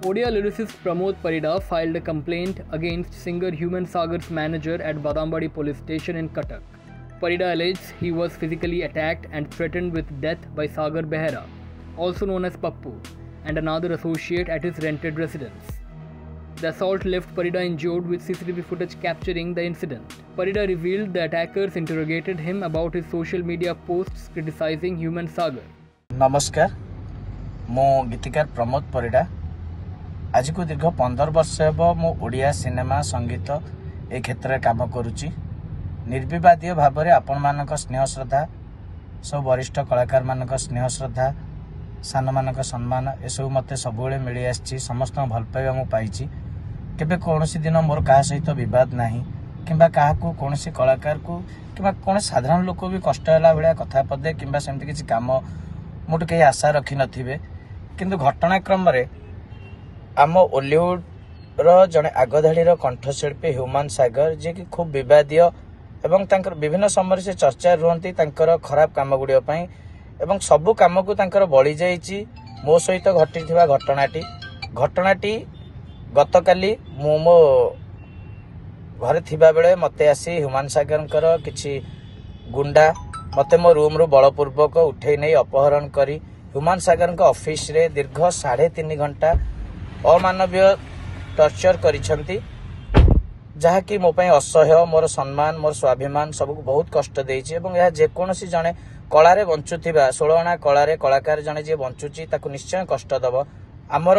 Odia lyricist Pramod Parida filed a complaint against singer Human Sagar's manager at Badambadi police station in Cuttack. Parida alleges he was physically attacked and threatened with death by Sagar Behera, also known as Pappu, and another associate at his rented residence. The assault left Parida injured, with CCTV footage capturing the incident. Parida revealed the attackers interrogated him about his social media posts criticizing Human Sagar. नमस्कार मो गीतिकार प्रमोद परिडा आज को दीर्घ 15 वर्ष हेब मो Odia cinema संगीत ए क्षेत्र में काम करुच्ची निर्विवादीय भाव में आपण मानक स्नेह श्रद्धा सब वरिष्ठ कलाकार मानक स्नेह श्रद्धा सान मानक सम्मान एसबू मत सब मिली आसी समस्त भल पाइबा मु पाइछि केबे कोनोसी दिन मोर का सहित विवाद नाही किंबा काहाकू कोनोसी कलाकार को किंबा कोन साधारण लोक भी कष्ट होला भलिया कथा पदे किंबा सेमति किछि काम मुझे कहीं आशा रखी नथिबे किंतु घटनाक्रम रे आम ओलीवुड जड़े आगधाड़ी कंठशिल्पी ह्यूमान सागर जी की खूब विवादीय एवं तांकर विभिन्न समय से चर्चा रुहंती तांकर खराब काम गुड़िया एवं सबू काम को तांकर बली जाइछि मो सहित घटिथिबा घटनाटी गतकाली मो मो घरे थिबा बेले मते आसी ह्यूमान सागर किछि गुंडा मते मो रूम रु बलपूर्वक उठे नहीं अपहरण करी ह्यूमान सागर ऑफिस रे दीर्घ 3.5 घंटा अमानवीय टर्चर करिसंती जहा कि मो पई असह्य मोर सम्मान मोर स्वाभिमान सबको बहुत कष्ट देइछि एवं यह जेकोनसी जने कला रे बंचुथिबा 16 अणा कला रे कलाकार जने जे बंचुची ताकू निश्चय कष्ट दब आमर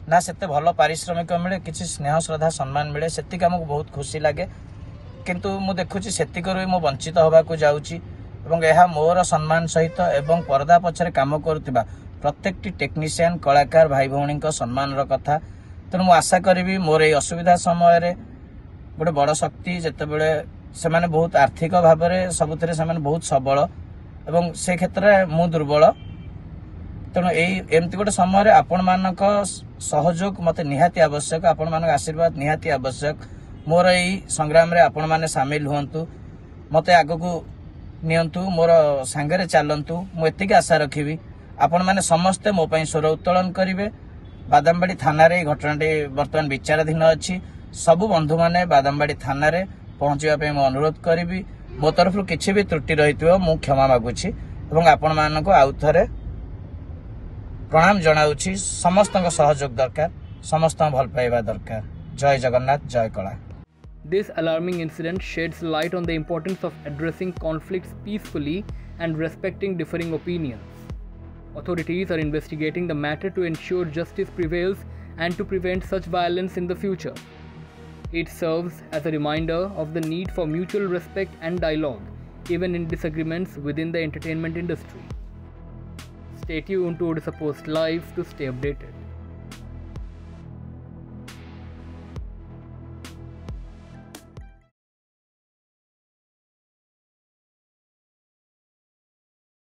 ना सेते भल पारिश्रमिक मिले किछि स्नेह श्रद्धा सम्मान मिले सेतिक हमको बहुत खुशी लागे किंतु मु देखुची सेतिकरु मु वंचित होबा को जाउची एवं यह मोर सम्मान सहित एवं पर्दा पछरे काम करुतिबा प्रत्येकटी टेक्नीशियन कलाकार भाई भौणी सम्मान कथा तेणु मु आशा करी मोर ये असुविधा समय रे गोटे बड़ शक्ति जेते बेले से माने बहुत आर्थिक भाव में सबुथिरे से माने बहुत सबल एवं से क्षेत्र में मु दुर्बल तेणु एमती गोटे समय आपण मानक सहयोग मते निहाती आवश्यक आपण मानक आशीर्वाद निहाती आवश्यक मोर यही संग्राम रे आपण माने सामिल हुंतु मते आगकू नियंतु मोर सांगरे चलंतु मु एतिक आशा रखिबी आपण माने समस्ते मो पई स्वर उत्तोलन करिवे बादामबाड़ी थाना रे घटनाटी वर्तमान विचाराधीन अछि सबु बंधु माने बादामबाड़ी थाना रे पहुंचवा पे मु अनुरोध करिबी मो तरफ किछि भी त्रुटि रहितबो मु क्षमा मागुछि एवं आपण मानको आउथरे प्रणाम जनाउछि समस्त सहयोग दरकार समस्त भल पाइबा दरकार जय जगन्नाथ जय कला This alarming incident sheds light on the importance of addressing conflicts peacefully and respecting differing opinions. Authorities are investigating the matter to ensure justice prevails and to prevent such violence in the future. It serves as a reminder of the need for mutual respect and dialogue, even in disagreements within the entertainment industry. Stay tuned to Odisha Post Live to stay updated.